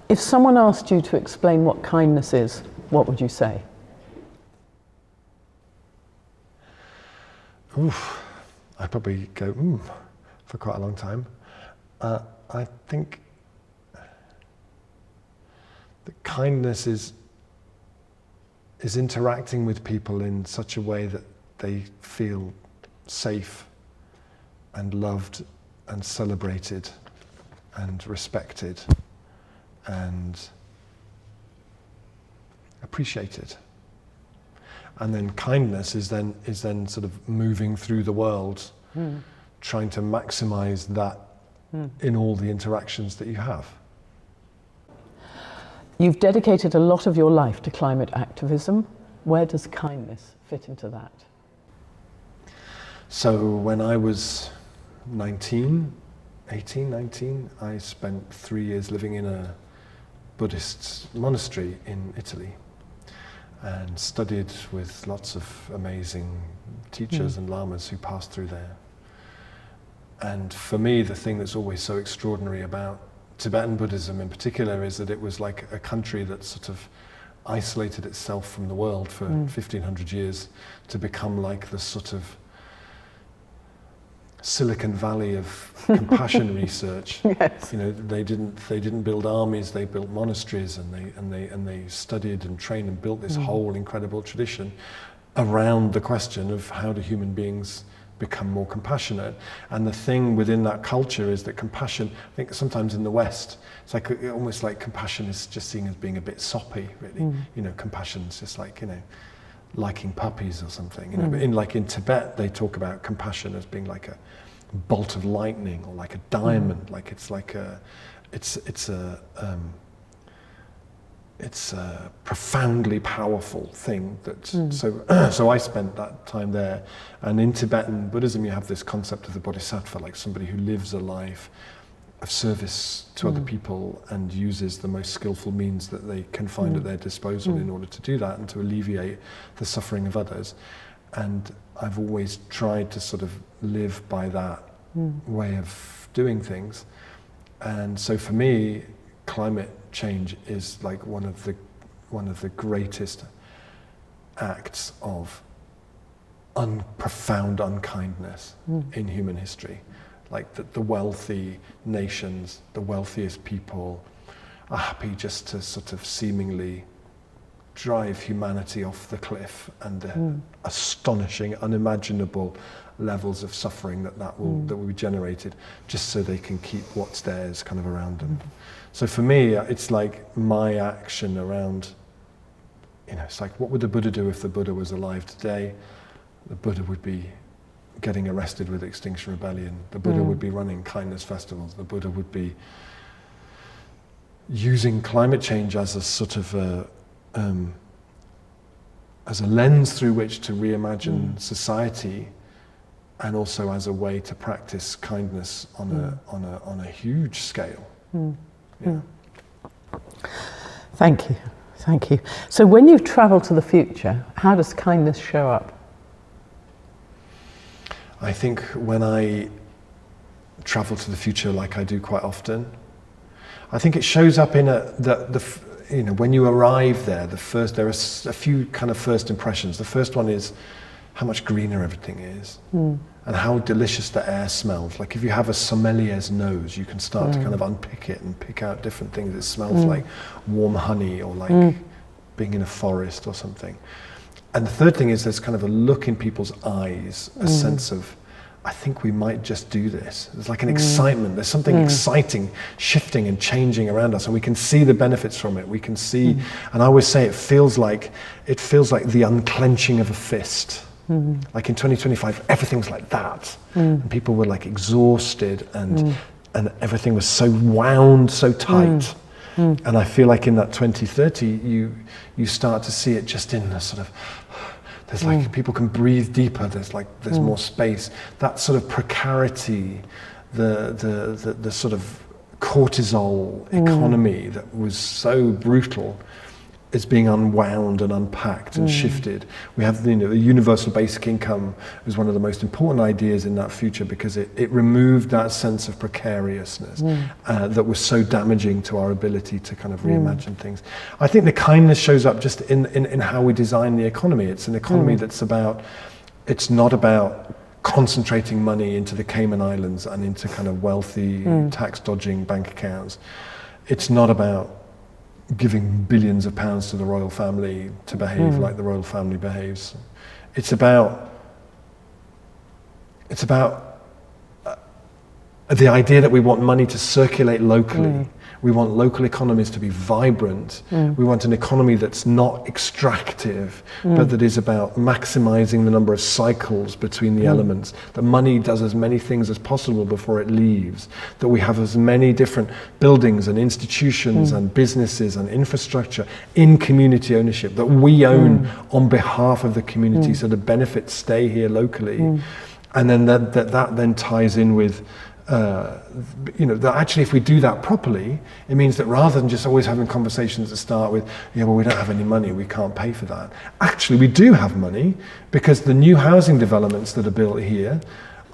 If someone asked you to explain what kindness is, what would you say? Oof, I'd probably go, for quite a long time. I think that kindness is interacting with people in such a way that they feel safe and loved and celebrated and respected and appreciated. And then kindness is then sort of moving through the world, trying to maximize that in all the interactions that you have. You've dedicated a lot of your life to climate activism. Where does kindness fit into that? So when I was 18, 19, I spent 3 years living in a Buddhist monastery in Italy and studied with lots of amazing teachers and lamas who passed through there. And for me, the thing that's always so extraordinary about Tibetan Buddhism in particular is that it was like a country that sort of isolated itself from the world for 1500 years to become like the sort of Silicon Valley of compassion research. Yes. You know, they didn't build armies, they built monasteries, and they studied and trained and built this whole incredible tradition around the question of how do human beings become more compassionate. And the thing within that culture is that compassion, I think sometimes in the West, it's like almost like compassion is just seen as being a bit soppy, really. You know, compassion's just like, you know, liking puppies or something. You know, but in Tibet, they talk about compassion as being like a bolt of lightning or like a diamond. Like it's like it's a profoundly powerful thing that so I spent that time there. And in Tibetan Buddhism you have this concept of the bodhisattva, like somebody who lives a life of service to other people and uses the most skillful means that they can find at their disposal in order to do that and to alleviate the suffering of others. And I've always tried to sort of live by that way of doing things. And so for me, climate change is like one of the greatest acts of profound unkindness in human history. Like that the wealthy nations, the wealthiest people are happy just to sort of seemingly drive humanity off the cliff, and the astonishing, unimaginable levels of suffering that will be generated just so they can keep what's theirs kind of around them. So for me, it's like my action around, you know, it's like, what would the Buddha do if the Buddha was alive today? The Buddha would be getting arrested with Extinction Rebellion. The Buddha would be running kindness festivals. The Buddha would be using climate change as a sort of as a lens through which to reimagine society, and also as a way to practice kindness on a huge scale. Yeah. Thank you. So when you travel to the future, how does kindness show up? I think when I travel to the future, like I do quite often, I think it shows up in you know, when you arrive there, there are a few kind of first impressions. The first one is how much greener everything is, and how delicious the air smells. Like if you have a sommelier's nose, you can start to kind of unpick it and pick out different things. It smells like warm honey, or like being in a forest or something. And the third thing is there's kind of a look in people's eyes, a sense of, I think we might just do this. There's like an excitement. There's something exciting, shifting and changing around us, and we can see the benefits from it. We can see, and I always say it feels like the unclenching of a fist. Like in 2025, everything was like that, and people were like exhausted, and everything was so wound, so tight. And I feel like in that 2030, you start to see it just in the sort of, there's like, people can breathe deeper, there's more space. That sort of precarity, the sort of cortisol economy that was so brutal, is being unwound and unpacked and shifted. We have the universal basic income is one of the most important ideas in that future, because it removed that sense of precariousness that was so damaging to our ability to kind of reimagine things. I think the kindness shows up just in how we design the economy. It's an economy it's not about concentrating money into the Cayman Islands and into kind of wealthy tax dodging bank accounts. It's not about giving billions of pounds to the royal family to behave like the royal family behaves. It's about the idea that we want money to circulate locally. We want local economies to be vibrant. We want an economy that's not extractive, but that is about maximizing the number of cycles between the elements, that money does as many things as possible before it leaves, that we have as many different buildings and institutions and businesses and infrastructure in community ownership, that we own on behalf of the community, so the benefits stay here locally. And then that then ties in with that actually, if we do that properly, it means that rather than just always having conversations that start with, we don't have any money, we can't pay for that. Actually, we do have money, because the new housing developments that are built here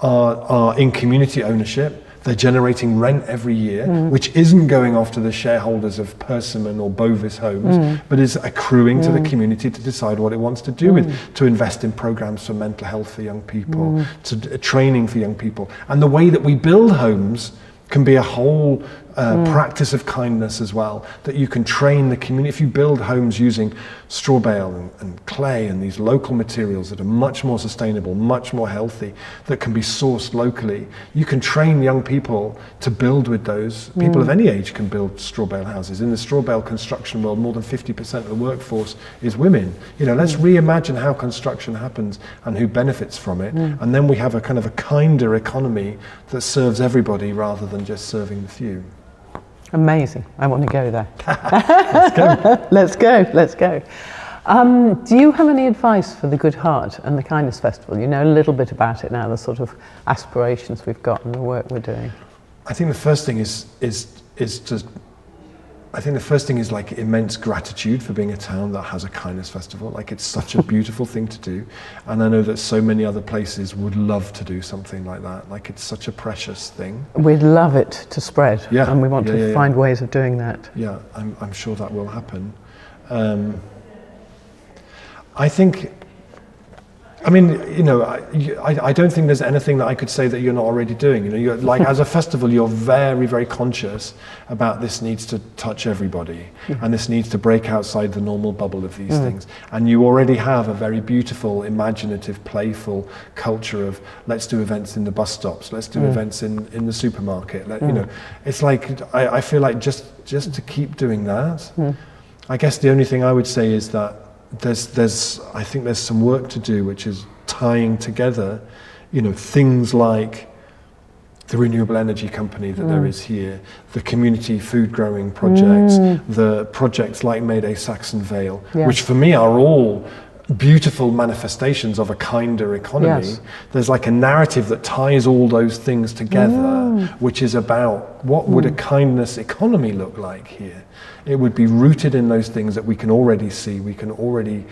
are in community ownership. They're generating rent every year, which isn't going off to the shareholders of Persimmon or Bovis Homes, but is accruing to the community to decide what it wants to do with, to invest in programs for mental health for young people, to training for young people. And the way that we build homes can be a whole practice of kindness as well, that you can train the community. If you build homes using straw bale and clay and these local materials that are much more sustainable, much more healthy, that can be sourced locally, you can train young people to build with those. People of any age can build straw bale houses. In the straw bale construction world, more than 50% of the workforce is women. Let's reimagine how construction happens and who benefits from it, and then we have a kind of a kinder economy that serves everybody rather than just serving the few. Amazing. I want to go there. Let's go. Let's go. Do you have any advice for the Good Heart and the Kindness Festival? You know a little bit about it now, the sort of aspirations we've got and the work we're doing. I think the first thing is like immense gratitude for being a town that has a kindness festival. Like, it's such a beautiful thing to do, and I know that so many other places would love to do something like that. Like, it's such a precious thing. We'd love it to spread, and we want to find ways of doing that. Yeah, I'm sure that will happen. I think, I don't think there's anything that I could say that you're not already doing. You're like, as a festival, you're very, very conscious about this needs to touch everybody, and this needs to break outside the normal bubble of these things. And you already have a very beautiful, imaginative, playful culture of, let's do events in the bus stops, let's do events in the supermarket. It's like, I feel like just to keep doing that. I guess the only thing I would say is that I think there's some work to do, which is tying together, things like the renewable energy company that there is here, the community food growing projects, the projects like Mayday Saxon Vale, which for me are all beautiful manifestations of a kinder economy. There's like a narrative that ties all those things together, which is about what would a kindness economy look like here. It would be rooted in those things that we can already see, we can already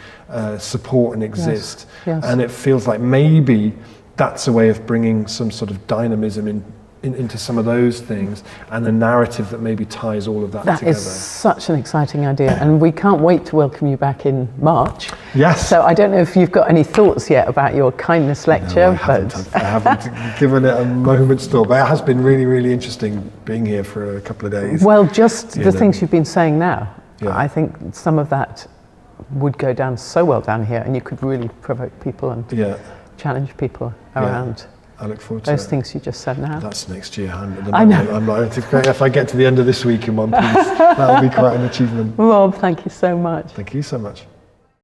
support and exist. And it feels like maybe that's a way of bringing some sort of dynamism into some of those things, and a narrative that maybe ties all of that together. That is such an exciting idea, and we can't wait to welcome you back in March. Yes. So I don't know if you've got any thoughts yet about your kindness lecture. No, I haven't given it a moment's thought, but it has been really, really interesting being here for a couple of days. Well, just the things you've been saying now, I think some of that would go down so well down here, and you could really provoke people and challenge people around. I look forward to those things you just said now. That's next year. I know. If I get to the end of this week in one piece, that'll be quite an achievement. Rob, thank you so much. Thank you so much.